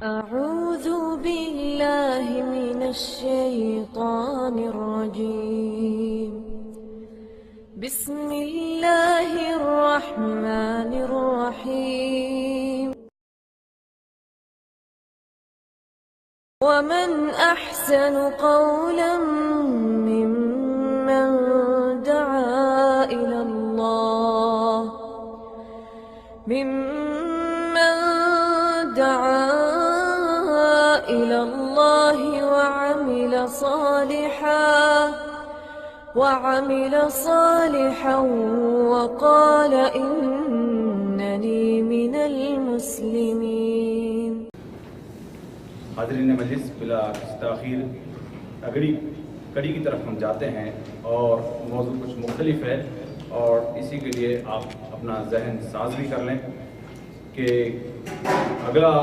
أعوذ بالله من الشيطان الرجيم. بسم الله الرحمن الرحيم. ومن أحسن قولا ممن دعا إلى الله وعمل صالحا وقال إنني من المسلمين. حاضرین مجلس، بلا تاخیر اگلی کڑی کی طرف ہم جاتے ہیں اور موضوع کچھ مختلف ہے، اور اسی کے لیے آپ اپنا ذہن ساز بھی کر لیں کہ اگلا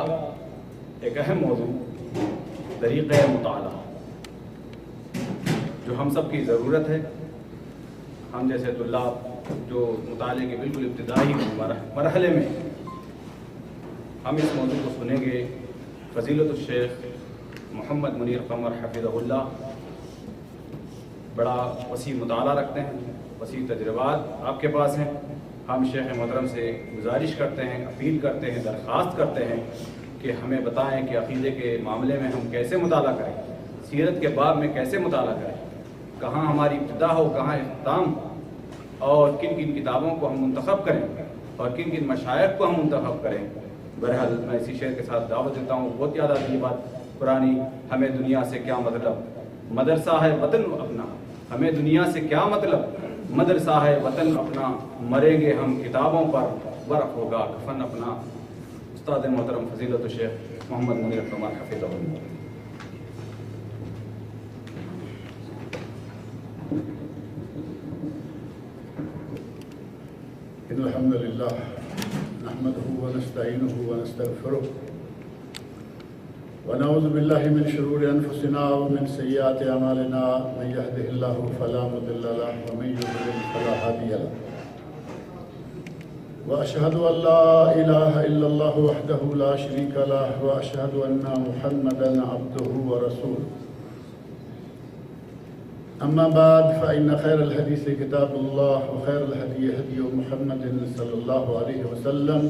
ایک اہم موضوع طریقہ مطالعہ، جو ہم سب کی ضرورت ہے. ہم جیسے طلاب جو مطالعے کے بالکل ابتدائی مرحلے میں ہم اس موضوع کو سنیں گے. فضیلت الشیخ محمد منیر قمر حفظہ اللہ بڑا وسیع مطالعہ رکھتے ہیں، وسیع تجربات آپ کے پاس ہیں. ہم شیخ محترم سے گزارش کرتے ہیں، اپیل کرتے ہیں، درخواست کرتے ہیں کہ ہمیں بتائیں کہ عقیدے کے معاملے میں ہم کیسے مطالعہ کریں، سیرت کے باب میں کیسے مطالعہ کریں، کہاں ہماری ابتدا ہو، کہاں اختتام، اور کن کن کتابوں کو ہم منتخب کریں اور کن کن مشائخ کو ہم منتخب کریں. بہرحال میں اسی شعر کے ساتھ دعوت دیتا ہوں. بہت یاد آتی ہے بات پرانی، ہمیں دنیا سے کیا مطلب، مدرسہ ہے وطن اپنا. ہمیں دنیا سے کیا مطلب، مدرسہ ہے وطن اپنا. مریں گے ہم کتابوں پر، ورق ہوگا کفن اپنا. استاد محترم فضیلت الشیخ محمد منیر قمر حفظہ اللہ. إن الحمد لله نحمده ونستعينه ونستغفره ونعوذ بالله من شرور أنفسنا ومن سيئات أعمالنا. من يهده الله فلا مضل له ومن يضلل فلا هادي له. وأشهد أن لا إله إلا الله وحده لا شريك له وأشهد أن محمدا عبده ورسوله. أما بعد فإن خير الحديث كتاب الله وخير الهدي هدي محمد صلى الله عليه وسلم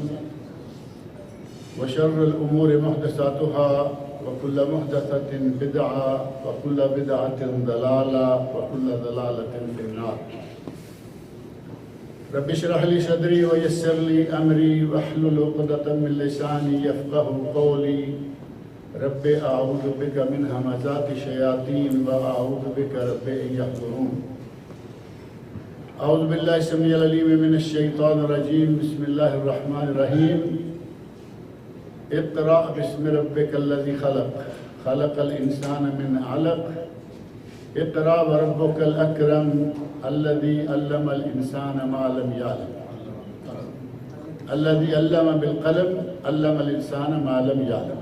وشر الأمور محدثاتها وكل محدثة بدعة وكل بدعة ضلالة وكل ضلالة في النار. رب اشرح لي صدري ويسر لي أمري واحلل عقدة من لساني يفقهوا قولي. رب اعوذ بک من همزات الشیاطین واعوذ بک رب ان یحضرون. اعوذ باللہ السمیع العلیم من الشیطان الرجیم. بسم اللہ الرحمن الرحیم. اقرأ باسم ربک الذی خلق، خلق الانسان من علق. اقرأ وربک الاکرم الذی علم الانسان ما لم یعلم، الذی علم بالقلم علم الانسان ما لم یعلم.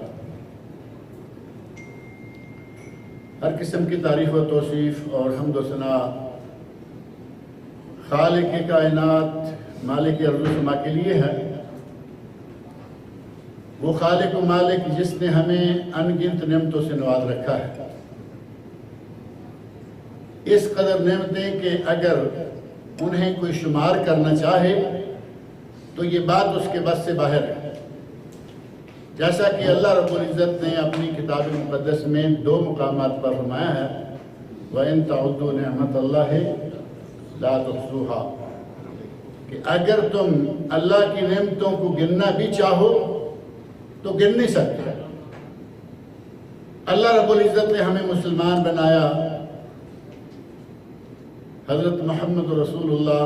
ہر قسم کی تعریف و توصیف اور حمد و ثنا خالق کائنات مالک ارض و سما کے لیے ہے. وہ خالق و مالک جس نے ہمیں ان گنت نعمتوں سے نواز رکھا ہے. اس قدر نعمتیں کہ اگر انہیں کوئی شمار کرنا چاہے تو یہ بات اس کے بس سے باہر ہے. جیسا کہ اللہ رب العزت نے اپنی کتاب مقدس میں 2 مقامات پر فرمایا ہے وَإِن تَعُدُّوا نِعْمَةَ اللَّهِ لَا تُحْصُوهَا، کہ اگر تم اللہ کی نعمتوں کو گننا بھی چاہو تو گن نہیں سکتے. اللہ رب العزت نے ہمیں مسلمان بنایا، حضرت محمد رسول اللہ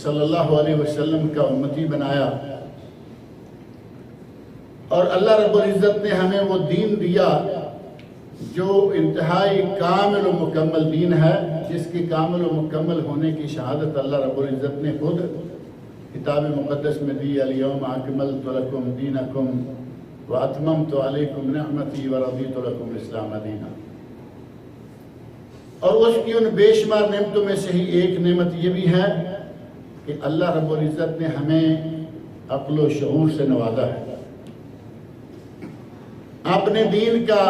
صلی اللہ علیہ وسلم کا امتی بنایا، اور اللہ رب العزت نے ہمیں وہ دین دیا جو انتہائی کامل و مکمل دین ہے، جس کے کامل و مکمل ہونے کی شہادت اللہ رب العزت نے خود کتاب مقدس میں دی. الیوم اکملت لکم دینکم واتممت علیکم نعمتی ورضیت لکم الاسلام دینا. اور اس کی ان بے شمار نعمتوں میں سے ہی ایک نعمت یہ بھی ہے کہ اللہ رب العزت نے ہمیں عقل و شعور سے نوازا ہے. اپنے دین کا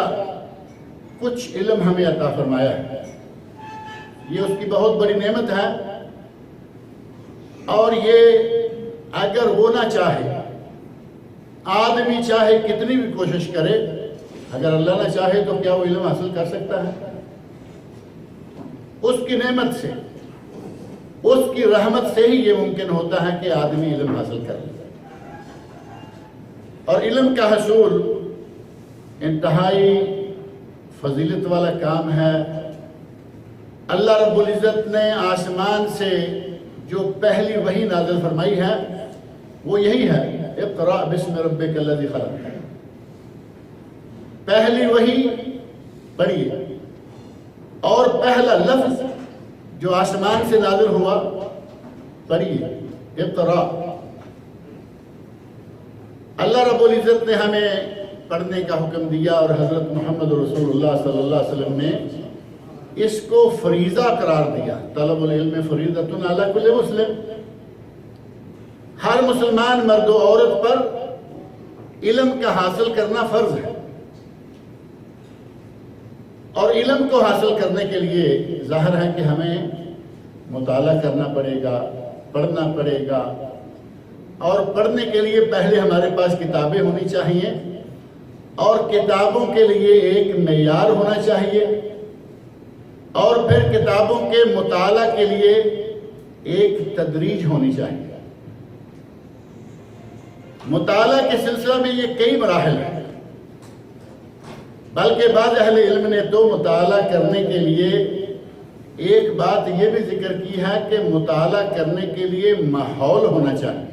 کچھ علم ہمیں عطا فرمایا ہے، یہ اس کی بہت بڑی نعمت ہے، اور یہ اگر وہ نہ چاہے، آدمی چاہے کتنی بھی کوشش کرے، اگر اللہ نہ چاہے تو کیا وہ علم حاصل کر سکتا ہے؟ اس کی نعمت سے، اس کی رحمت سے ہی یہ ممکن ہوتا ہے کہ آدمی علم حاصل کر لے۔ اور علم کا حصول انتہائی فضیلت والا کام ہے۔ اللہ رب العزت نے آسمان سے جو پہلی وحی نازل فرمائی ہے وہ یہی ہے، اقرأ بسم ربک الذی خلق۔ پہلی وحی پڑھیے، اور پہلا لفظ جو آسمان سے نازل ہوا پڑھیے، اقرأ۔ اللہ رب العزت نے ہمیں پڑھنے کا حکم دیا، اور حضرت محمد رسول اللہ صلی اللہ علیہ وسلم نے اس کو فریضہ قرار دیا۔ طلب العلم فریضۃ علی کل مسلم، ہر مسلمان مرد و عورت پر علم کا حاصل کرنا فرض ہے، اور علم کو حاصل کرنے کے لیے ظاہر ہے کہ ہمیں مطالعہ کرنا پڑے گا، پڑھنا پڑے گا، اور پڑھنے کے لیے پہلے ہمارے پاس کتابیں ہونی چاہیے، اور کتابوں کے لیے ایک معیار ہونا چاہیے، اور پھر کتابوں کے مطالعہ کے لیے ایک تدریج ہونی چاہیے۔ مطالعہ کے سلسلہ میں یہ کئی مراحل ہیں، بلکہ بعض اہل علم نے تو مطالعہ کرنے کے لیے ایک بات یہ بھی ذکر کی ہے کہ مطالعہ کرنے کے لیے ماحول ہونا چاہیے۔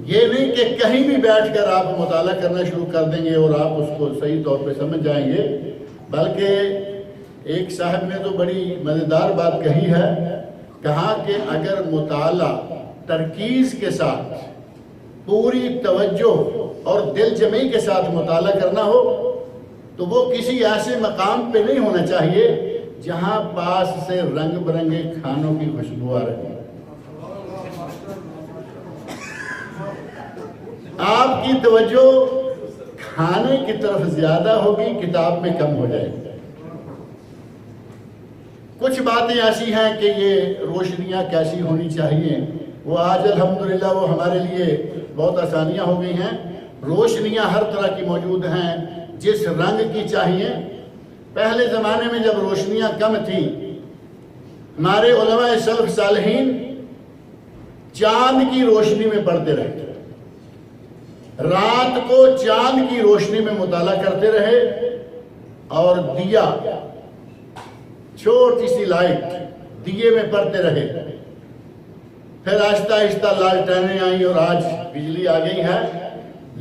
یہ نہیں کہ کہیں بھی بیٹھ کر آپ مطالعہ کرنا شروع کر دیں گے اور آپ اس کو صحیح طور پہ سمجھ جائیں گے، بلکہ ایک صاحب نے تو بڑی مزیدار بات کہی ہے، کہا کہ اگر مطالعہ ترکیز کے ساتھ، پوری توجہ اور دل جمعی کے ساتھ مطالعہ کرنا ہو تو وہ کسی ایسے مقام پہ نہیں ہونا چاہیے جہاں پاس سے رنگ برنگے کھانوں کی خوشبو آ رہی ہے۔ آپ کی توجہ کھانے کی طرف زیادہ ہوگی، کتاب میں کم ہو جائے گی۔ کچھ باتیں ایسی ہیں کہ یہ روشنیاں کیسی ہونی چاہیے، وہ آج الحمدللہ وہ ہمارے لیے بہت آسانیاں ہو گئی ہیں۔ روشنیاں ہر طرح کی موجود ہیں، جس رنگ کی چاہیے۔ پہلے زمانے میں جب روشنیاں کم تھیں، ہمارے علماء سلف صالحین چاند کی روشنی میں پڑھتے رہے، رات کو چاند کی روشنی میں مطالعہ کرتے رہے، اور دیا، چھوٹی سی لائٹ دیے میں پڑھتے رہے۔ پھر آہستہ آہستہ لالٹینیں آئیں اور آج بجلی آ گئی ہے۔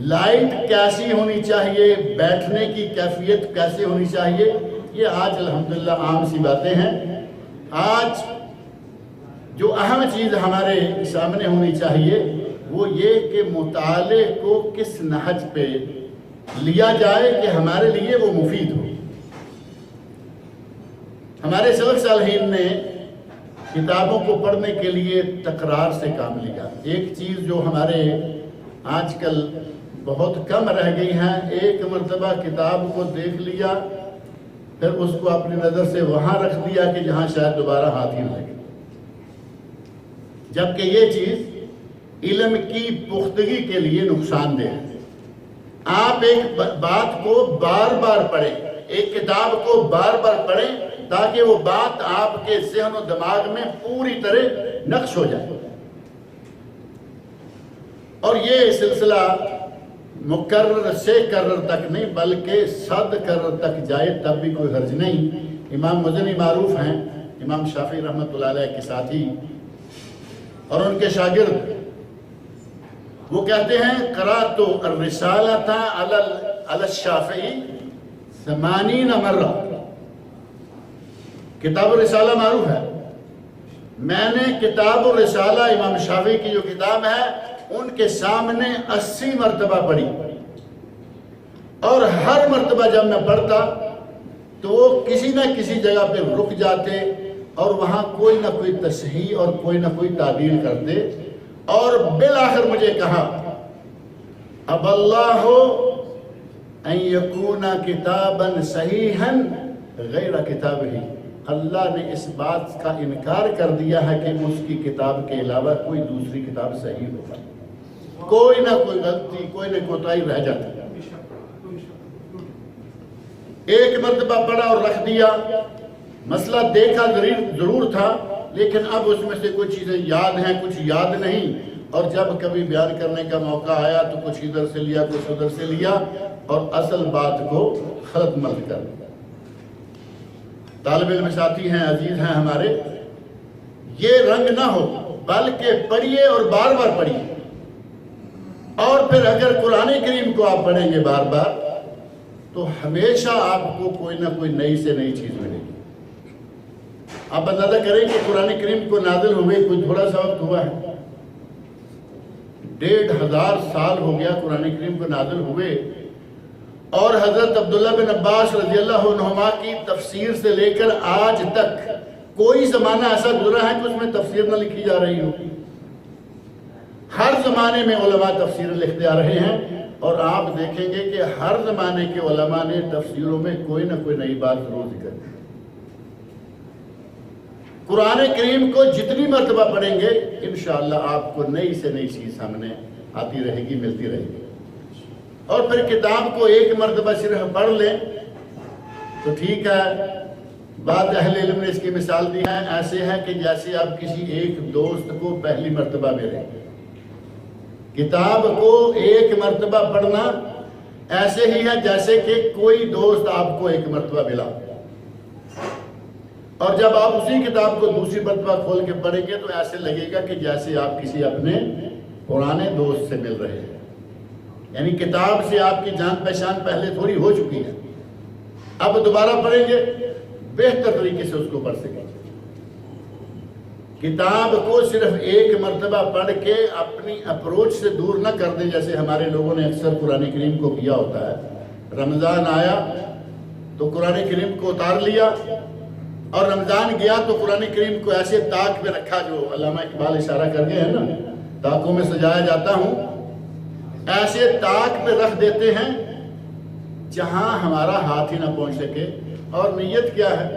لائٹ کیسی ہونی چاہیے، بیٹھنے کی کیفیت کیسے ہونی چاہیے، یہ آج الحمدللہ عام سی باتیں ہیں۔ آج جو اہم چیز ہمارے سامنے ہونی چاہیے وہ یہ کہ مطالعے کو کس نہج پہ لیا جائے کہ ہمارے لیے وہ مفید ہو۔ ہمارے سلف صالحین نے کتابوں کو پڑھنے کے لیے تکرار سے کام لیا۔ ایک چیز جو ہمارے آج کل بہت کم رہ گئی ہیں، ایک مرتبہ کتاب کو دیکھ لیا، پھر اس کو اپنی نظر سے وہاں رکھ دیا کہ جہاں شاید دوبارہ ہاتھ ہی نہ لگے، جبکہ یہ چیز علم کی پختگی کے لیے نقصان دہ ہے۔ آپ ایک بات کو بار بار پڑھیں، ایک کتاب کو بار بار پڑھیں تاکہ وہ بات آپ کے ذہن و دماغ میں پوری طرح نقش ہو جائے، اور یہ سلسلہ مکرر سے کرر تک نہیں بلکہ 100 کرر تک جائے تب بھی کوئی حرج نہیں۔ امام مزنی معروف ہیں، امام شافعی رحمۃ اللہ علیہ کے ساتھی اور ان کے شاگرد، وہ کہتے ہیں قرأت الرسالۃ علی الشافعی 80 مرہ۔ کتاب الرسالہ معروف ہے، میں نے کتاب الرسالہ امام شافعی کی جو کتاب ہے ان کے سامنے 80 مرتبہ پڑھی، اور ہر مرتبہ جب میں پڑھتا تو وہ کسی نہ کسی جگہ پہ رک جاتے اور وہاں کوئی نہ کوئی تصحیح اور کوئی نہ کوئی تعدیل کرتے، اور بالآخر مجھے کہا اب اللہ ان یکونا کتابا صحیحا غیر کتابہ، اللہ نے اس بات کا انکار کر دیا ہے کہ اس کی کتاب کے علاوہ کوئی دوسری کتاب صحیح ہوگا، کوئی نہ کوئی غلطی، کوئی نہ کوتاہی رہ جاتی ہے۔ ایک مرتبہ پڑھا اور رکھ دیا، مسئلہ دیکھا ضرور تھا، لیکن اب اس میں سے کچھ چیزیں یاد ہیں، کچھ یاد نہیں، اور جب کبھی بیان کرنے کا موقع آیا تو کچھ ادھر سے لیا، کچھ ادھر سے لیا، اور اصل بات کو خلط ملط کر دیا۔ طالب علم ساتھی ہیں، عزیز ہیں ہمارے، یہ رنگ نہ ہو، بلکہ پڑھیے اور بار بار پڑھیے، اور پھر اگر قرآن کریم کو آپ پڑھیں گے بار بار تو ہمیشہ آپ کو کوئی نہ کوئی نئی سے نئی چیز ملے گی۔ آپ اندازہ کریں کہ قرآن کریم کو نازل ہوئے کوئی تھوڑا سا وقت ہوا ہے، 1500 سال ہو گیا قرآن کریم کو نازل ہوئے، اور حضرت عبداللہ بن عباس رضی اللہ عنہما کی تفسیر سے لے کر آج تک کوئی زمانہ ایسا گزرا ہے کہ اس میں تفسیر نہ لکھی جا رہی ہو۔ ہر زمانے میں علماء تفسیر لکھتے آ رہے ہیں، اور آپ دیکھیں گے کہ ہر زمانے کے علماء نے تفسیروں میں کوئی نہ کوئی نئی بات ضرور ذکر کی۔ قرآن کریم کو جتنی مرتبہ پڑھیں گے انشاءاللہ آپ کو نئی سے نئی چیز سامنے آتی رہے گی، ملتی رہے گی۔ اور پھر کتاب کو ایک مرتبہ صرف پڑھ لیں تو ٹھیک ہے، بعض اہل علم نے اس کی مثال دی ہے، ایسے ہے کہ جیسے آپ کسی ایک دوست کو پہلی مرتبہ ملیں۔ کتاب کو ایک مرتبہ پڑھنا ایسے ہی ہے جیسے کہ کوئی دوست آپ کو ایک مرتبہ ملا، اور جب آپ اسی کتاب کو دوسری مرتبہ کھول کے پڑھیں گے تو ایسے لگے گا کہ جیسے آپ کسی اپنے پرانے دوست سے مل رہے ہیں، یعنی کتاب سے آپ کی جان پہچان پہلے تھوڑی ہو چکی ہے، اب دوبارہ پڑھیں گے بہتر طریقے سے اس کو پڑھ سکیں۔ کتاب کو صرف ایک مرتبہ پڑھ کے اپنی اپروچ سے دور نہ کر دیں، جیسے ہمارے لوگوں نے اکثر قرآن کریم کو کیا ہوتا ہے۔ رمضان آیا تو قرآن کریم کو اتار لیا، اور رمضان گیا تو قرآن کریم کو ایسے طاق پہ رکھا، جو علامہ اقبال اشارہ کر گئے ہیں نا، طاقوں میں سجایا جاتا ہوں، ایسے طاق پہ رکھ دیتے ہیں جہاں ہمارا ہاتھ ہی نہ پہنچ سکے۔ اور نیت کیا ہے؟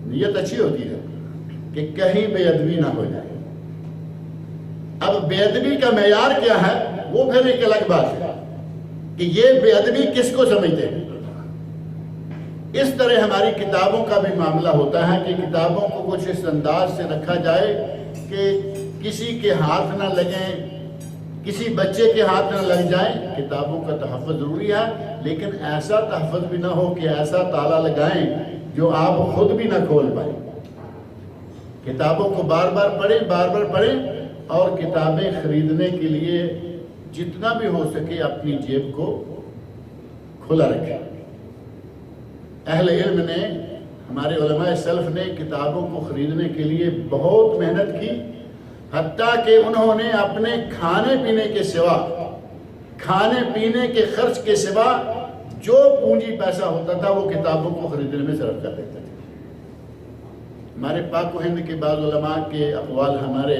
نیت اچھی ہوتی ہے کہ کہیں بے ادبی نہ ہو جائے۔ اب بے ادبی کا معیار کیا ہے وہ پھر ایک الگ بات ہے کہ یہ بے ادبی کس کو سمجھتے ہیں۔ اس طرح ہماری کتابوں کا بھی معاملہ ہوتا ہے کہ کتابوں کو کچھ اس انداز سے رکھا جائے کہ کسی کے ہاتھ نہ لگیں، کسی بچے کے ہاتھ نہ لگ جائیں۔ کتابوں کا تحفظ ضروری ہے، لیکن ایسا تحفظ بھی نہ ہو کہ ایسا تالا لگائیں جو آپ خود بھی نہ کھول پائیں۔ کتابوں کو بار بار پڑھیں، اور کتابیں خریدنے کے لیے جتنا بھی ہو سکے اپنی جیب کو کھلا رکھیں۔ اہل علم نے، ہمارے علماء سلف نے کتابوں کو خریدنے کے لیے بہت محنت کی، حتیٰ کہ انہوں نے اپنے کھانے پینے کے سوا، کھانے پینے کے خرچ کے سوا جو پونجی پیسہ ہوتا تھا وہ کتابوں کو خریدنے میں صرف کر دیتے تھے۔ ہمارے پاک و ہند کے بعض علماء کے اقوال ہمارے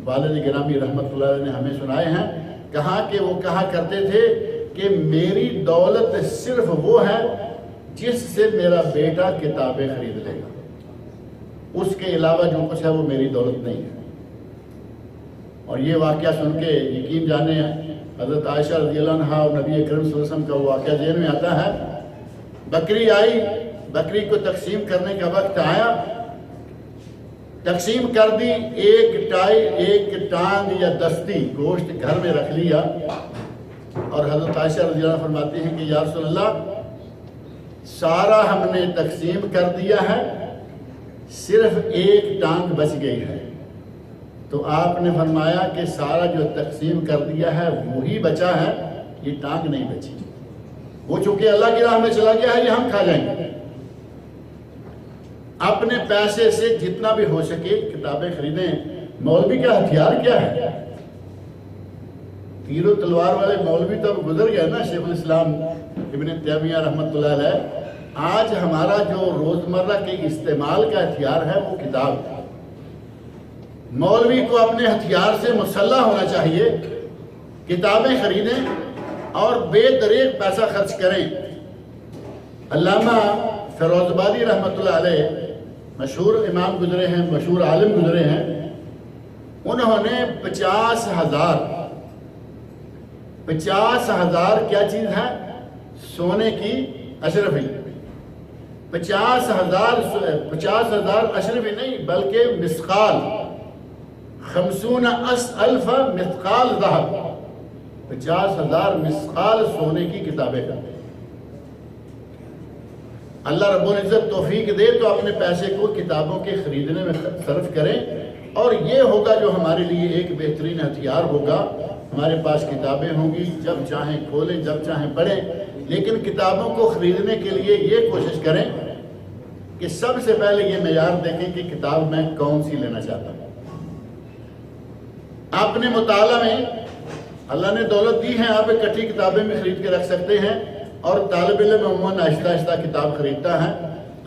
والد گرامی رحمت اللہ علیہ نے ہمیں سنائے ہیں، کہا کہ وہ کہا کرتے تھے کہ میری دولت صرف وہ ہے جس سے میرا بیٹا کتابیں خرید لے گا، اس کے علاوہ جو کچھ ہے وہ میری دولت نہیں ہے۔ اور یہ واقعہ سن کے یقین جانے حضرت عائشہ رضی اللہ عنہا اور نبی اکرم صلی اللہ علیہ وسلم کا وہ واقعہ ذہن میں آتا ہے۔ بکری آئی، بکری کو تقسیم کرنے کا وقت آیا، تقسیم کر دی، ایک ٹانگ یا دستی گوشت گھر میں رکھ لیا، اور حضرت عائشہ رضی اللہ عنہ فرماتی ہیں کہ یا رسول اللہ سارا ہم نے تقسیم کر دیا ہے، صرف ایک ٹانگ بچ گئی ہے۔ تو آپ نے فرمایا کہ سارا جو تقسیم کر دیا ہے وہی بچا ہے، یہ ٹانگ نہیں بچی، وہ چونکہ اللہ کی راہ میں چلا گیا ہے، یہ ہم کھا جائیں گے۔ اپنے پیسے سے جتنا بھی ہو سکے کتابیں خریدیں۔ مولوی کا ہتھیار کیا ہے؟ تیر و تلوار والے مولوی تو گزر گیا نا، شیخ الاسلام ابن تیمیہ رحمۃ اللہ علیہ۔ آج ہمارا جو روزمرہ کے استعمال کا ہتھیار ہے وہ کتاب ہے۔ مولوی کو اپنے ہتھیار سے مسلح ہونا چاہیے کتابیں خریدیں اور بے دریغ پیسہ خرچ کریں۔ علامہ فیروز آبادی رحمۃ اللہ علیہ مشہور امام گزرے ہیں، مشہور عالم گزرے ہیں، انہوں نے 50,000 کیا چیز ہے؟ سونے کی اشرفی، 50,000 اشرفی نہیں بلکہ مسقال، 50,000 مسقال ذهب، 50,000 مسقال سونے کی کتابیں کرتے ہیں۔ اللہ رب العزت توفیق دے تو اپنے پیسے کو کتابوں کے خریدنے میں صرف کریں، اور یہ ہوگا جو ہمارے لیے ایک بہترین ہتھیار ہوگا۔ ہمارے پاس کتابیں ہوں گی، جب چاہیں کھولیں، جب چاہیں پڑھیں، لیکن کتابوں کو خریدنے کے لیے یہ کوشش کریں کہ سب سے پہلے یہ معیار دیکھیں کہ کتاب میں کون سی لینا چاہتا ہوں۔ آپ نے مطالعہ میں اللہ نے دولت دی ہے، آپ اکٹھی کتابیں بھی خرید کے رکھ سکتے ہیں، اور طالب علم عموماً آہستہ آہستہ کتاب خریدتا ہے۔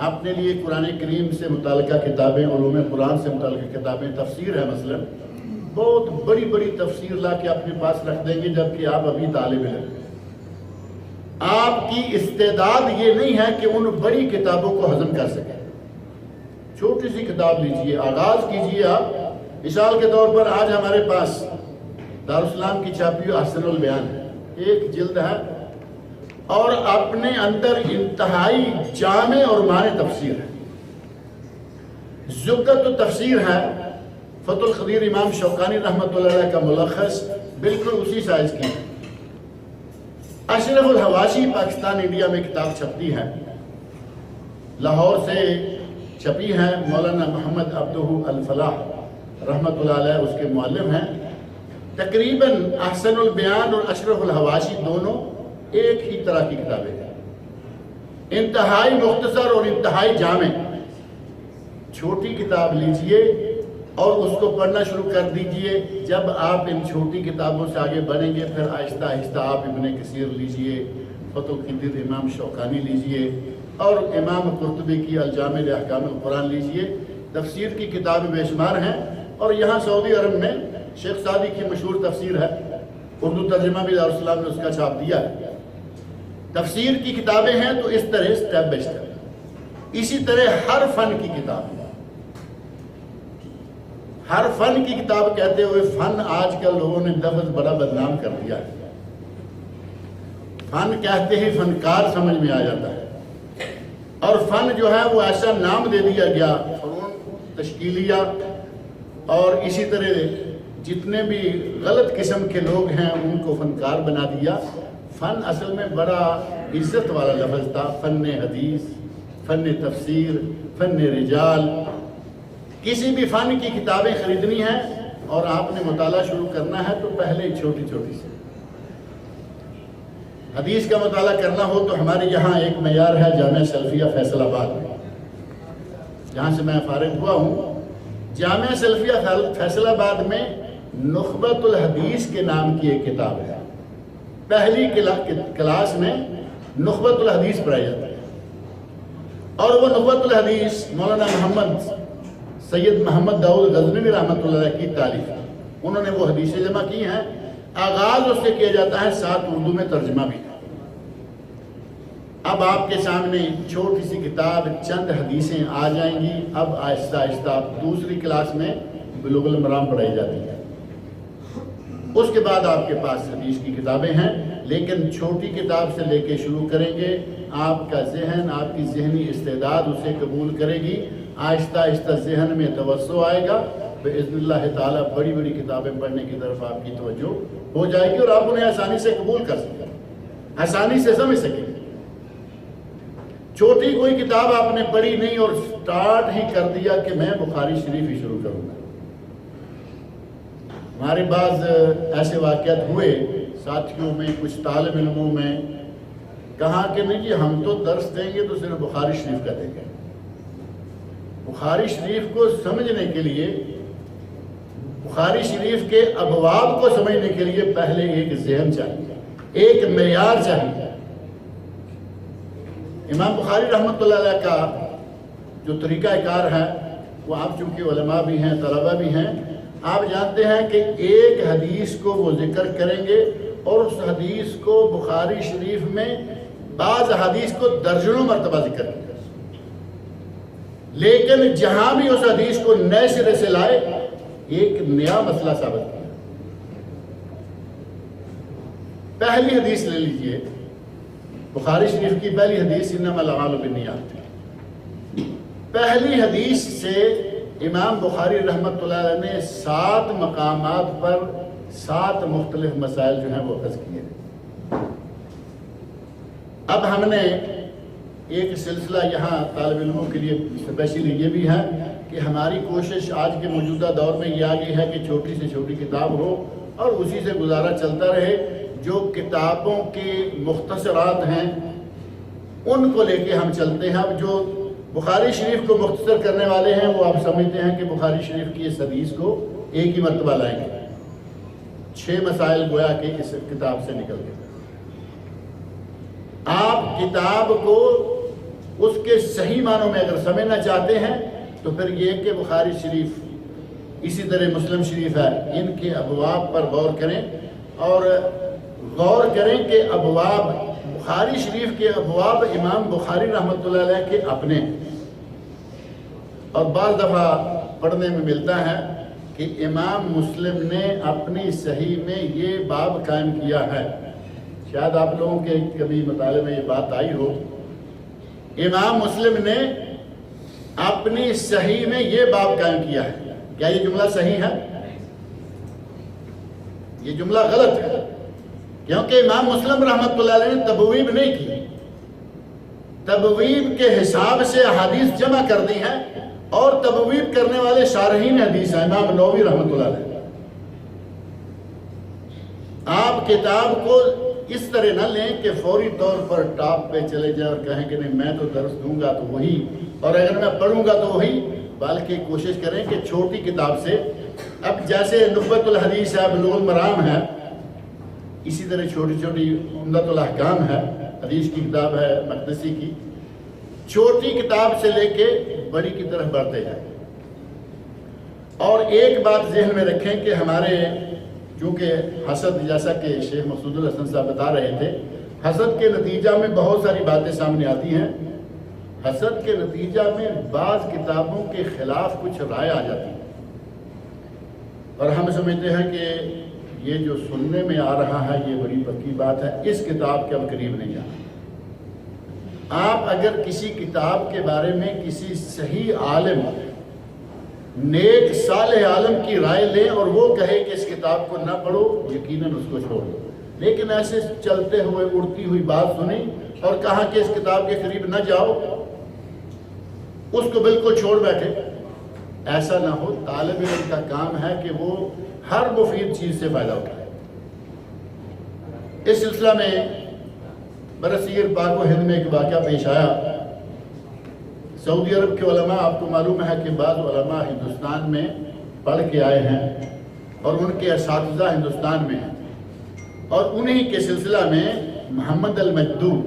اپنے لیے قرآن کریم سے متعلقہ کتابیں، علوم قرآن سے متعلقہ کتابیں، تفسیر ہے مثلا، بہت بڑی بڑی تفسیر لا کے اپنے پاس رکھ دیں گے جبکہ آپ ابھی طالب علم۔ آپ کی استعداد یہ نہیں ہے کہ ان بڑی کتابوں کو ہضم کر سکیں۔ چھوٹی سی کتاب لیجئے، آغاز کیجئے آپ۔ مثال کے طور پر آج ہمارے پاس دارالاسلام کی چھاپی ہوئی احسن البیان ہے، ایک جلد ہے، اور اپنے اندر انتہائی جامع اور معنی تفسیر ہے۔ زبدۃ التفسیر ہے، فتح القدیر امام شوکانی رحمۃ اللہ علیہ کا ملخص، بالکل اسی سائز کی ہے۔ اشرف الحواشی پاکستان انڈیا میں کتاب چھپتی ہے، لاہور سے چھپی ہے، مولانا محمد عبدہ الفلاح رحمۃ اللہ علیہ اس کے معلم ہیں۔ تقریباً احسن البیان اور اشرف الحواشی دونوں ایک ہی طرح کی کتابیں ہیں، انتہائی مختصر اور انتہائی جامع۔ چھوٹی کتاب لیجئے اور اس کو پڑھنا شروع کر دیجئے۔ جب آپ ان چھوٹی کتابوں سے آگے بڑھیں گے پھر آہستہ آہستہ آپ ابن کثیر لیجئے، فتح القدیر امام شوکانی لیجئے، اور امام قرطبی کی الجامع احکام القرآن لیجئے۔ تفسیر کی کتابیں بے شمار ہیں، اور یہاں سعودی عرب میں شیخ سعدی کی مشہور تفسیر ہے، اردو ترجمہ بھی دارالاسلام نے اس کا چھاپ دیا ہے۔ تفسیر کی کتابیں ہیں تو اس طرح سٹیپ بائی سٹیپ۔ اسی طرح ہر فن کی کتاب، ہر فن کی کتاب کہتے ہوئے فن آج کل لوگوں نے لفظ بڑا بدنام کر دیا ہے۔ فن کہتے ہی فنکار سمجھ میں آ جاتا ہے، اور فن جو ہے وہ ایسا نام دے دیا گیا، فنون تشکیلیہ، اور اسی طرح جتنے بھی غلط قسم کے لوگ ہیں ان کو فنکار بنا دیا۔ فن اصل میں بڑا عزت والا لفظ تھا، فن حدیث، فن تفسیر، فن رجال۔ کسی بھی فن کی کتابیں خریدنی ہیں اور آپ نے مطالعہ شروع کرنا ہے تو پہلے چھوٹی چھوٹی سے۔ حدیث کا مطالعہ کرنا ہو تو ہمارے یہاں ایک معیار ہے، جامعہ سلفیہ فیصل آباد میں، جہاں سے میں فارغ ہوا ہوں۔ جامعہ سلفیہ فیصل آباد میں نخبۃ الحدیث کے نام کی ایک کتاب ہے۔ پہلی کلاس میں نخبۃ الحدیث پڑھائی جاتی ہے، اور وہ نخبۃ الحدیث مولانا محمد سید محمد داؤد غزنوی رحمۃ اللہ علیہ کی تالیف ہے۔ انہوں نے وہ حدیثیں جمع کی ہیں، آغاز اس سے کیا جاتا ہے، ساتھ اردو میں ترجمہ بھی ہے۔ اب آپ کے سامنے چھوٹی سی کتاب چند حدیثیں آ جائیں گی۔ اب آہستہ آہستہ دوسری کلاس میں بلوغ المرام پڑھائی جاتی ہے، اس کے بعد آپ کے پاس حدیث کی کتابیں ہیں، لیکن چھوٹی کتاب سے لے کے شروع کریں گے۔ آپ کا ذہن، آپ کی ذہنی استعداد اسے قبول کرے گی، آہستہ آہستہ ذہن میں توسع آئے گا، باذن اللہ تعالیٰ بڑی بڑی کتابیں پڑھنے کی طرف آپ کی توجہ ہو جائے گی، اور آپ انہیں آسانی سے قبول کر سکیں گے، آسانی سے سمجھ سکیں گے۔ چھوٹی کوئی کتاب آپ نے پڑھی نہیں اور سٹارٹ ہی کر دیا کہ میں بخاری شریف ہی شروع کروں گا۔ ہمارے بعض ایسے واقعات ہوئے ساتھیوں میں، کچھ طالب علموں میں، کہا کہ نہیں جی ہم تو درس دیں گے تو صرف بخاری شریف کا دیں گے۔ بخاری شریف کو سمجھنے کے لیے، بخاری شریف کے ابواب کو سمجھنے کے لیے پہلے ایک ذہن چاہیے، ایک معیار چاہیے۔ امام بخاری رحمۃ اللہ علیہ کا جو طریقہ کار ہے، وہ آپ چونکہ علماء بھی ہیں، طلبہ بھی ہیں، آپ جانتے ہیں کہ ایک حدیث کو وہ ذکر کریں گے اور اس حدیث کو بخاری شریف میں بعض حدیث کو درجنوں مرتبہ ذکر کیا، لیکن جہاں بھی اس حدیث کو نئے سرے سے لائے ایک نیا مسئلہ ثابت کیا۔ پہلی حدیث لے لیجئے، بخاری شریف کی پہلی حدیث انما الاعمال بالنیات، پہلی حدیث سے امام بخاری رحمۃ اللہ علیہ نے 7 مقامات پر 7 مختلف مسائل جو ہیں وہ اخذ کیے ہیں۔ اب ہم نے ایک سلسلہ یہاں طالب علموں کے لیے اسپیشلی یہ بھی ہے کہ ہماری کوشش آج کے موجودہ دور میں یہ آگئی ہے کہ چھوٹی سے چھوٹی کتاب ہو اور اسی سے گزارا چلتا رہے۔ جو کتابوں کے مختصرات ہیں ان کو لے کے ہم چلتے ہیں۔ اب جو بخاری شریف کو مختصر کرنے والے ہیں وہ آپ سمجھتے ہیں کہ بخاری شریف کی اس حدیث کو ایک ہی مرتبہ لائیں گے، 6 مسائل گویا کہ اس کتاب سے نکل گئے۔ آپ کتاب کو اس کے صحیح معنوں میں اگر سمجھنا چاہتے ہیں تو پھر یہ کہ بخاری شریف اسی طرح مسلم شریف ہے، ان کے ابواب پر غور کریں اور غور کریں کہ ابواب بخاری شریف کے ابواب امام بخاری رحمۃ اللہ علیہ کے اپنے، اور بعض دفعہ پڑھنے میں ملتا ہے کہ امام مسلم نے اپنی صحیح میں یہ باب قائم کیا ہے۔ شاید آپ لوگوں کے کبھی مطالعے میں یہ بات آئی ہو، امام مسلم نے اپنی صحیح میں یہ باب قائم کیا ہے۔ کیا یہ جملہ صحیح ہے؟ یہ جملہ غلط ہے، کیونکہ امام مسلم رحمۃ اللہ علیہ نے تبویب نہیں کی، تبویب کے حساب سے احادیث جمع کر دی ہیں، اور تبویب کرنے والے شارحین حدیث ہیں امام نووی رحمۃ اللہ علیہ۔ آپ کتاب کو اس طرح نہ لیں کہ فوری طور پر ٹاپ پہ چلے جائیں اور کہیں کہ نہیں میں تو درس دوں گا تو وہی، اور اگر میں پڑھوں گا تو وہی، بلکہ کوشش کریں کہ چھوٹی کتاب سے، اب جیسے نخبۃ الحدیث ہے، بلوغ المرام ہے، اسی طرح چھوٹی چھوٹی عمدۃ الاحکام ہے، حدیث کی کتاب ہے مقدسی کی، چھوٹی کتاب سے لے کے بڑی کی طرف بڑھتے جائیں۔ اور ایک بات ذہن میں رکھیں کہ ہمارے چونکہ حسد، جیسا کہ شیخ مقصود الحسن صاحب بتا رہے تھے، حسد کے نتیجہ میں بہت ساری باتیں سامنے آتی ہیں۔ حسد کے نتیجہ میں بعض کتابوں کے خلاف کچھ رائے آ جاتی ہے، اور ہم سمجھتے ہیں کہ یہ جو سننے میں آ رہا ہے یہ بڑی پکی بات ہے، اس کتاب کے اب قریب نہیں جانا۔ آپ اگر کسی کتاب کے بارے میں کسی صحیح عالم، نیک صالح عالم کی رائے لیں اور وہ کہے کہ اس کتاب کو نہ پڑھو، یقیناً اس کو چھوڑ دو، لیکن ایسے چلتے ہوئے اڑتی ہوئی بات سنی اور کہا کہ اس کتاب کے قریب نہ جاؤ، اس کو بالکل چھوڑ بیٹھے، ایسا نہ ہو۔ طالب علم کا کام ہے کہ وہ ہر مفید چیز سے فائدہ اٹھائے۔ اس سلسلہ میں برصغیر پاک و ہند میں ایک واقعہ پیش آیا۔ سعودی عرب کے علماء، آپ کو معلوم ہے کہ بعض علماء ہندوستان میں پڑھ کے آئے ہیں اور ان کے اساتذہ ہندوستان میں ہیں، اور انہی کے سلسلہ میں محمد المجدود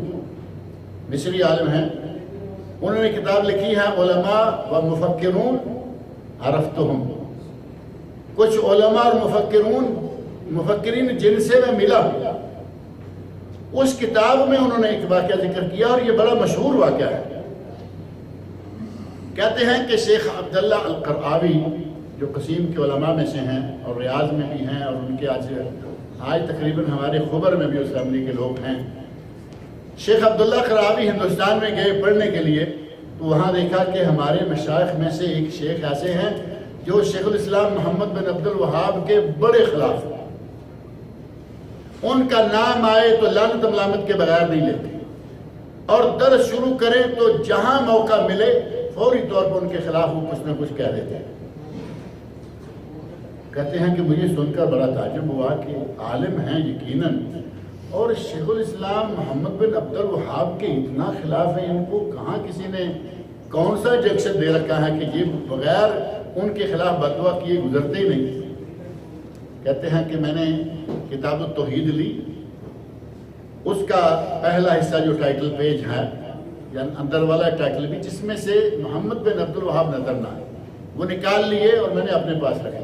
مصری عالم ہیں، انہوں نے کتاب لکھی ہے علماء و مفکرون عرفتہم۔ کچھ علماء اور مفکرین جن سے میں ملا، اس کتاب میں انہوں نے ایک واقعہ ذکر کیا اور یہ بڑا مشہور واقعہ ہے۔ کہتے ہیں کہ شیخ عبداللہ القرآوی جو قسیم کے علماء میں سے ہیں اور ریاض میں بھی ہیں، اور ان کے آج تقریباً ہمارے خبر میں بھی اس فیملی کے لوگ ہیں، شیخ عبداللہ القرآوی ہندوستان میں گئے پڑھنے کے لیے، تو وہاں دیکھا کہ ہمارے مشائخ میں سے ایک شیخ ایسے ہیں جو شیخ الاسلام محمد بن عبد الوہاب کے بڑے خلاف ہیں، ان کا نام آئے تو لعنت ملامت کے بغیر نہیں لیتے، اور درس شروع کریں تو جہاں موقع ملے فوری طور پر ان کے خلاف وہ کچھ نہ کچھ کہہ دیتے ہیں۔ کہتے ہیں کہ مجھے سن کر بڑا تعجب ہوا کہ عالم ہیں یقیناً، اور شیخ الاسلام محمد بن عبد الوہاب کے اتنا خلاف ہیں، ان کو کہاں کسی نے کون سا انجیکشن دے رکھا ہے کہ یہ بغیر ان کے خلاف بددعا کیے گزرتے ہی نہیں۔ کہتے ہیں کہ میں نے کتاب التوحید لی، اس کا پہلا حصہ جو ٹائٹل پیج ہے، یعنی اندر والا ٹائٹل بھی جس میں سے محمد بن عبد الوہاب نظر نہ آئے، وہ نکال لیے اور میں نے اپنے پاس رکھا۔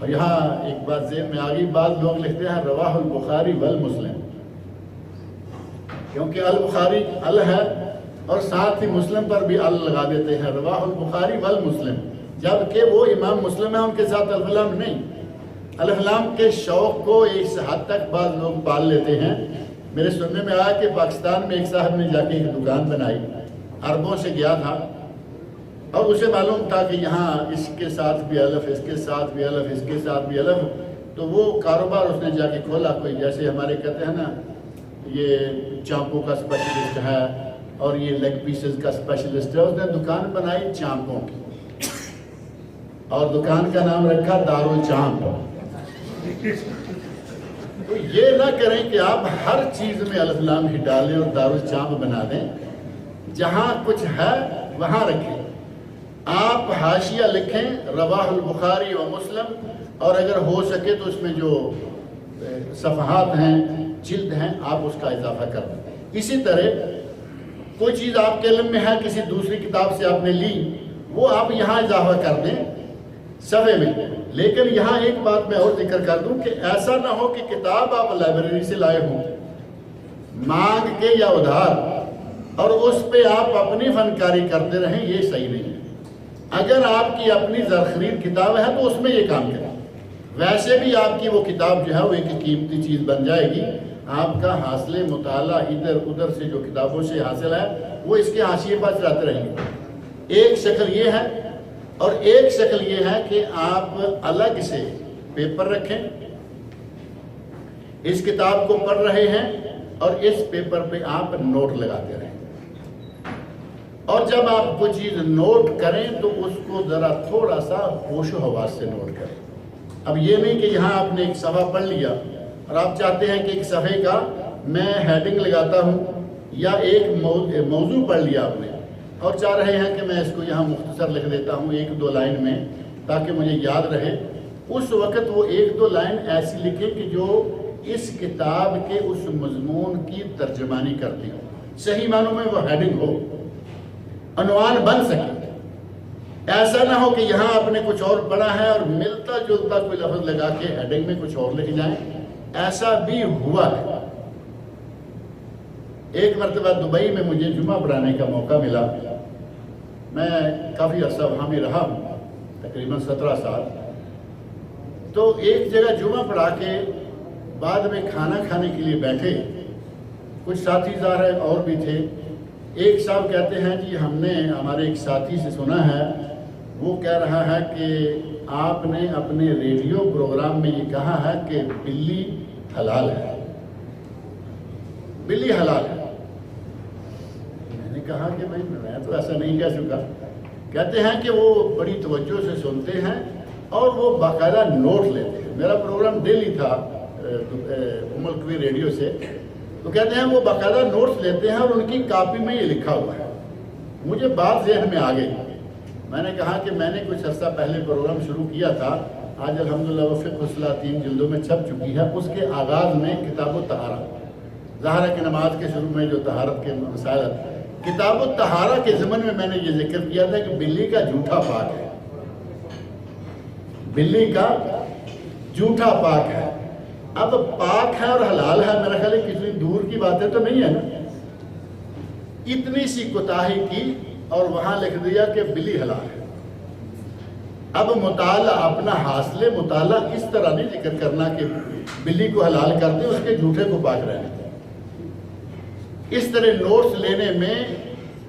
اور یہاں ایک بات ذہن میں آگئی، بعض لوگ لکھتے ہیں رواہ البخاری والمسلم، کیونکہ البخاری ال ہے اور ساتھ ہی مسلم پر بھی ال لگا دیتے ہیں، رواہ البخاری والمسلم، جبکہ وہ امام مسلم ہیں، ان کے ساتھ الف لام نہیں۔ الف لام کے شوق کو اس حد تک بعض لوگ پال لیتے ہیں۔ میرے سننے میں آیا کہ پاکستان میں ایک صاحب نے جا کے ایک دکان بنائی، عربوں سے گیا تھا اور اسے معلوم تھا کہ یہاں اس کے ساتھ بھی الف، اس کے ساتھ بھی الف، اس کے ساتھ بھی الف، تو وہ کاروبار اس نے جا کے کھولا، کوئی جیسے ہمارے کہتے ہیں نا یہ چانپوں کا اسپیشلسٹ ہے اور یہ لیگ پیسز کا اسپیشلسٹ ہے، اس نے دکان بنائی چانپوں کی اور دکان کا نام رکھا دارالچانپ۔ تو یہ نہ کریں کہ آپ ہر چیز میں الف لام ہی ڈالیں اور دارالچانپ بنا دیں، جہاں کچھ ہے وہاں رکھیں۔ آپ حاشیہ لکھیں رواہ البخاری و مسلم، اور اگر ہو سکے تو اس میں جو صفحات ہیں، جلد ہیں، آپ اس کا اضافہ کر دیں۔ اسی طرح کوئی چیز آپ کے علم میں ہے، کسی دوسری کتاب سے آپ نے لی، وہ آپ یہاں اضافہ کر دیں صفحے میں۔ لیکن یہاں ایک بات میں اور ذکر کر دوں کہ ایسا نہ ہو کہ کتاب آپ لائبریری سے لائے ہوں مانگ کے یا ادھار، اور اس پہ آپ اپنی فنکاری کرتے رہیں، یہ صحیح نہیں ہے۔ اگر آپ کی اپنی زرخرید کتاب ہے تو اس میں یہ کام کریں، ویسے بھی آپ کی وہ کتاب جو ہے وہ ایک قیمتی چیز بن جائے گی۔ آپ کا حاصل مطالعہ ادھر ادھر سے جو کتابوں سے حاصل ہے وہ اس کے حاشیے پر چلاتے رہیں گے۔ ایک شکل یہ ہے، اور ایک شکل یہ ہے کہ آپ الگ سے پیپر رکھیں، اس کتاب کو پڑھ رہے ہیں اور اس پیپر پہ آپ نوٹ لگاتے رہیں، اور جب آپ کوئی چیز نوٹ کریں تو اس کو ذرا تھوڑا سا ہوش و حواس سے نوٹ کریں۔ اب یہ نہیں کہ یہاں آپ نے ایک صفحہ پڑھ لیا اور آپ چاہتے ہیں کہ ایک صفحے کا میں ہیڈنگ لگاتا ہوں، یا ایک موضوع پڑھ لیا آپ نے اور چاہ رہے ہیں کہ میں اس کو یہاں مختصر لکھ دیتا ہوں 1-2 لائن میں تاکہ مجھے یاد رہے۔ اس وقت وہ 1-2 لائن ایسی لکھیں کہ جو اس کتاب کے اس مضمون کی ترجمانی کرتی ہو، صحیح معنوں میں وہ ہیڈنگ ہو، عنوان بن سکے۔ ایسا نہ ہو کہ یہاں آپ نے کچھ اور پڑھا ہے اور ملتا جلتا کوئی لفظ لگا کے ہیڈنگ میں کچھ اور لکھ جائیں، ایسا بھی ہوا ہے۔ ایک مرتبہ دبئی میں مجھے جمعہ پڑھانے کا موقع ملا، میں کافی عرصہ وہاں بھی رہا ہوں، تقریباً 17 سال۔ تو ایک جگہ جمعہ پڑھا کے بعد میں کھانا کھانے کے لیے بیٹھے، کچھ ساتھی ظاہر اور بھی تھے۔ ایک صاحب کہتے ہیں جی ہم نے ہمارے ایک ساتھی سے سنا ہے، وہ کہہ رہا ہے کہ آپ نے اپنے ریڈیو پروگرام میں یہ کہا ہے کہ بلی حلال ہے، بلی حلال ہے۔ میں نے کہا کہ بھائی میں تو ایسا نہیں کہہ سکا۔ کہتے ہیں کہ وہ بڑی توجہ سے سنتے ہیں اور وہ باقاعدہ نوٹ لیتے ہیں۔ میرا پروگرام ڈیلی تھا ام القوی ریڈیو سے، تو کہتے ہیں وہ باقاعدہ نوٹس لیتے ہیں اور ان کی کاپی میں یہ لکھا ہوا ہے۔ مجھے بات ذہن میں آ گئی، میں نے کہا کہ میں نے کچھ عرصہ پہلے پروگرام شروع کیا تھا، آج الحمدللہ وہ فقہ الصلاۃ 3 جلدوں میں چھپ چکی ہے۔ اس کے آغاز میں کتاب الطہارہ، ظاہر ہے کہ نماز کے شروع میں جو طہارت کے مسائل، کتاب الطہارہ کے ضمن میں نے یہ ذکر کیا تھا کہ بلی کا جھوٹا پاک ہے، بلی کا جھوٹا پاک ہے۔ اب پاک ہے اور حلال ہے، میرا خیال ہے کسی دور کی باتیں تو نہیں ہے نا۔ اتنی سی کوتاہی کی اور وہاں لکھ دیا کہ بلی حلال ہے۔ اب مطالعہ، اپنا حاصل مطالعہ اس طرح نہیں ذکر کرنا کہ بلی کو حلال کرتے اس کے جھوٹے کو پاک رہنے دیں۔ اس طرح نوٹس لینے میں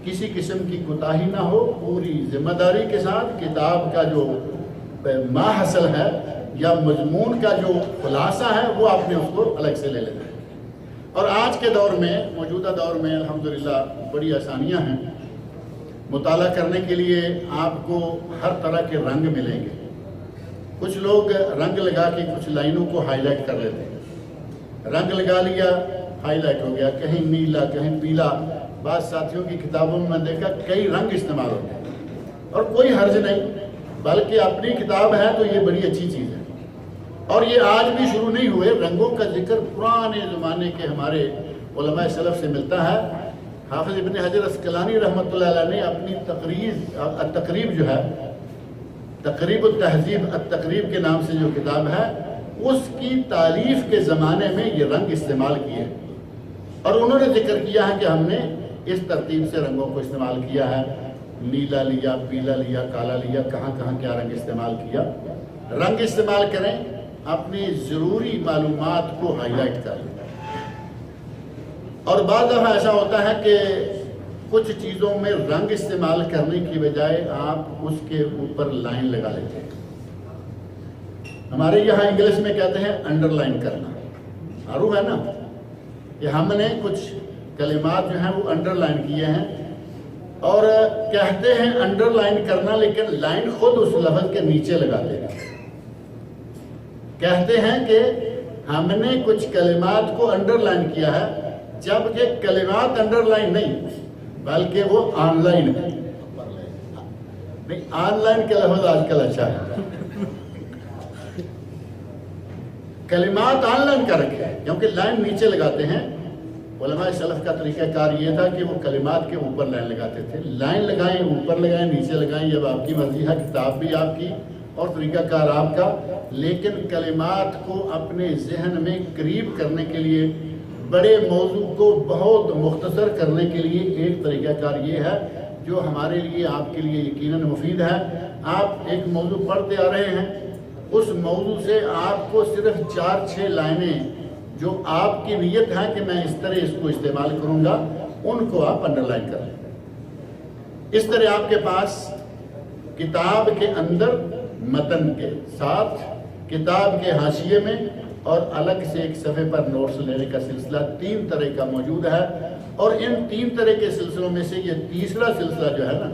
کسی قسم کی کوتاہی نہ ہو، پوری ذمہ داری کے ساتھ کتاب کا جو ماحصل ہے یا مضمون کا جو خلاصہ ہے وہ آپ نے اس کو الگ سے لے لینا ہے۔ اور آج کے دور میں، موجودہ دور میں الحمدللہ بڑی آسانیاں ہیں، مطالعہ کرنے کے لیے آپ کو ہر طرح کے رنگ ملیں گے۔ کچھ لوگ رنگ لگا کے کچھ لائنوں کو ہائی لائٹ کر لیتے ہیں، رنگ لگا لیا ہائی لائٹ ہو گیا، کہیں نیلا کہیں پیلا۔ بعض ساتھیوں کی کتابوں میں دیکھا کئی رنگ استعمال ہوتے ہیں اور کوئی حرج نہیں، بلکہ اپنی کتاب ہے تو یہ بڑی اچھی چیز ہے۔ اور یہ آج بھی شروع نہیں ہوئے، رنگوں کا ذکر پرانے زمانے کے ہمارے علماء سلف سے ملتا ہے۔ حافظ ابن حجر عسقلانی رحمۃ اللہ علیہ نے اپنی تقریب جو ہے تقریب التہذیب التقریب کے نام سے جو کتاب ہے، اس کی تالیف کے زمانے میں یہ رنگ استعمال کیے، اور انہوں نے ذکر کیا ہے کہ ہم نے اس ترتیب سے رنگوں کو استعمال کیا ہے، نیلا لیا، پیلا لیا، کالا لیا، کہاں کہاں کیا رنگ استعمال کیا۔ رنگ استعمال کریں، اپنی ضروری معلومات کو ہائی لائٹ کر لیں۔ اور بعض دفعہ ایسا ہوتا ہے کہ کچھ چیزوں میں رنگ استعمال کرنے کی بجائے آپ اس کے اوپر لائن لگا لیتے ہیں۔ ہمارے یہاں انگلش میں کہتے ہیں انڈر لائن کرنا، معروف ہے نا کہ ہم نے کچھ کلمات جو ہیں وہ انڈر لائن کیے ہیں، اور کہتے ہیں انڈر لائن کرنا، لیکن لائن خود اس لفظ کے نیچے لگاتے ہیں۔ کہتے ہیں کہ ہم نے کچھ کلمات کو انڈر لائن کیا ہے، جبکہ کلمات انڈر لائن نہیں بلکہ وہ آن لائن ہے۔ نہیں، آن لائن کا لفظ آج کل اچھا ہے، کلمات آن لائن کر رکھے ہیں، کیونکہ لائن نیچے لگاتے ہیں۔ علماء سلف کا طریقہ کار یہ تھا کہ وہ کلمات کے اوپر لائن لگاتے تھے۔ لائن لگائیں، اوپر لگائیں، نیچے لگائیں، یہ آپ کی مرضی ہے، کتاب بھی آپ کی اور طریقہ کار آپ کا، لیکن کلمات کو اپنے ذہن میں قریب کرنے کے لیے، بڑے موضوع کو بہت مختصر کرنے کے لیے ایک طریقہ کار یہ ہے جو ہمارے لیے آپ کے لیے یقیناً مفید ہے۔ آپ ایک موضوع پڑھتے آ رہے ہیں، اس موضوع سے آپ کو صرف 4-6 لائنیں جو آپ کی نیت ہے کہ میں اس طرح اس کو استعمال کروں گا، ان کو آپ انڈر لائن کریں۔ اس طرح آپ کے پاس کتاب کے اندر متن کے ساتھ، کتاب کے حاشیے میں اور الگ سے ایک صفحے پر نوٹس لینے کا سلسلہ 3 طرح کا موجود ہے، اور ان 3 طرح کے سلسلوں میں سے یہ تیسرا سلسلہ جو ہے نا،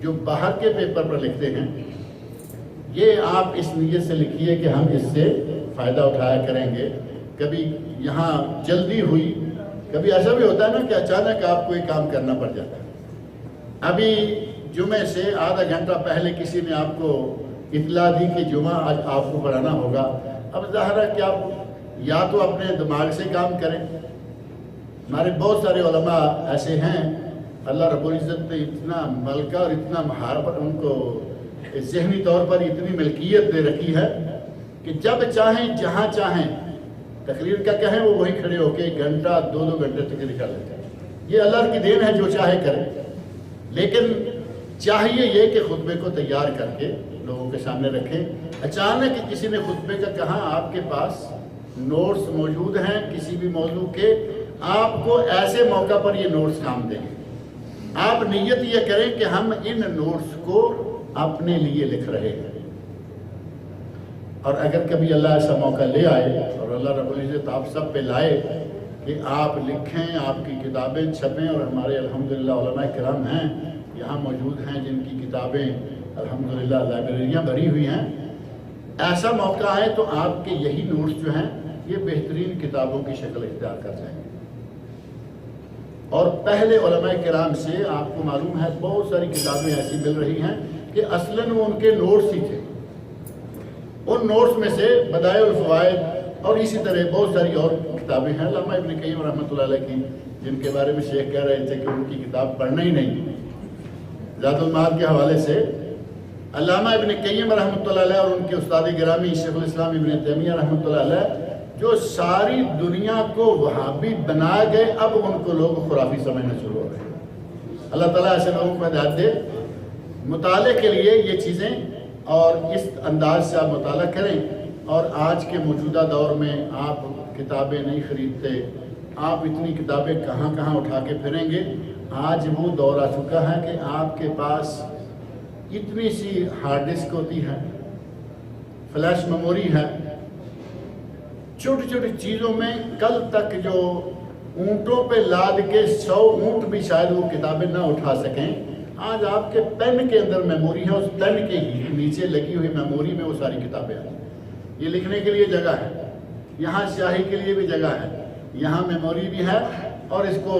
جو باہر کے پیپر پر لکھتے ہیں، یہ آپ اس نیت سے لکھیے کہ ہم اس سے فائدہ اٹھایا کریں گے۔ کبھی یہاں جلدی ہوئی، کبھی ایسا بھی ہوتا ہے نا کہ اچانک آپ کو یہ کام کرنا پڑ جاتا ہے۔ ابھی جمعے سے آدھا گھنٹہ پہلے کسی نے آپ کو اطلاع دی کہ جمعہ آج آپ کو پڑھانا ہوگا۔ اب ظاہر ہے کہ آپ یا تو اپنے دماغ سے کام کریں۔ ہمارے بہت سارے علماء ایسے ہیں، اللہ رب العزت نے اتنا ملکہ اور اتنا مہارت ان کو ذہنی طور پر اتنی ملکیت دے رکھی ہے کہ جب چاہیں جہاں چاہیں تقریر کا کہیں وہ وہیں کھڑے ہو کے 1 گھنٹہ 2 گھنٹے تقریر کر لیتے ہیں۔ یہ اللہ کی دین ہے، جو چاہے کرے، لیکن چاہیے یہ کہ خطبے کو تیار کر کے لوگوں کے سامنے رکھیں۔ اچانک کسی نے خطبے کا کہا، آپ کے پاس نوٹس موجود ہیں کسی بھی موضوع کے، آپ کو ایسے موقع پر یہ نوٹس کام دیں گے۔ آپ نیت یہ کریں کہ ہم ان نوٹس کو اپنے لیے لکھ رہے ہیں، اور اگر کبھی اللہ ایسا موقع لے آئے اور اللہ رب العزت آپ سب پہ لائے کہ آپ لکھیں، آپ کی کتابیں چھپیں، اور ہمارے الحمدللہ علماء کرام ہیں یہاں موجود ہیں جن کی کتابیں الحمدللہ لائبریریاں بھری ہوئی ہیں، ایسا موقع آئے تو آپ کے یہی نوٹس جو ہیں یہ بہترین کتابوں کی شکل اختیار کر جائیں گے۔ اور پہلے علماء کرام سے آپ کو معلوم ہے بہت ساری کتابیں ایسی مل رہی ہیں کہ اصلاً وہ ان کے نوٹس ہی تھے۔ ان نوٹس میں سے بدائع الفوائد اور اسی طرح بہت ساری اور کتابیں ہیں علامہ ابن قیم رحمۃ اللہ علیہ کی، جن کے بارے میں شیخ کہہ رہے تھے کہ ان کی کتاب پڑھنا ہی نہیں۔ زاد المعاد کے حوالے سے علامہ ابن قیم رحمۃ اللہ علیہ اور ان کے استاد گرامی شیخ الاسلام ابن تیمیہ رحمۃ اللہ علیہ جو ساری دنیا کو وہابی بنا گئے، اب ان کو لوگ خرافی سمجھنا شروع ہو رہے ہیں۔ اللہ تعالیٰ ایسے لوگوں کو ہدایت دے۔ مطالعے کے لیے یہ چیزیں اور اس انداز سے آپ مطالعہ کریں، اور آج کے موجودہ دور میں آپ کتابیں نہیں خریدتے، آپ اتنی کتابیں کہاں کہاں اٹھا کے پھریں گے۔ آج وہ دور آ چکا ہے کہ آپ کے پاس اتنی سی ہارڈ ڈسک ہوتی ہے، فلیش میموری ہے، چھوٹی چھوٹی چیزوں میں کل تک جو اونٹوں پہ لاد کے 100 اونٹ بھی شاید وہ کتابیں نہ اٹھا سکیں، آج آپ کے پین کے اندر میموری ہے، اس پین کے نیچے لگی ہوئی میموری میں وہ ساری کتابیں ہیں۔ یہ لکھنے کے لیے جگہ ہے، یہاں سیاہی کے لیے بھی جگہ ہے، یہاں میموری بھی ہے، اور اس کو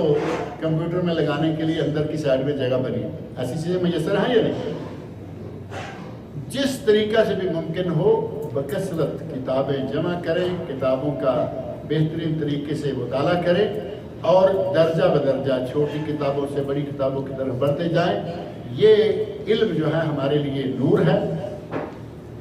کمپیوٹر میں لگانے کے لیے اندر کی سائڈ میں جگہ بنی ہے۔ ایسی چیزیں میسر ہیں یا نہیں؟ جس طریقہ سے بھی ممکن ہو بکثرت کتابیں جمع کریں، کتابوں کا بہترین طریقے سے مطالعہ کریں، اور درجہ بدرجہ چھوٹی کتابوں سے بڑی کتابوں کی طرف بڑھتے جائیں۔ یہ علم جو ہے ہمارے لیے نور ہے،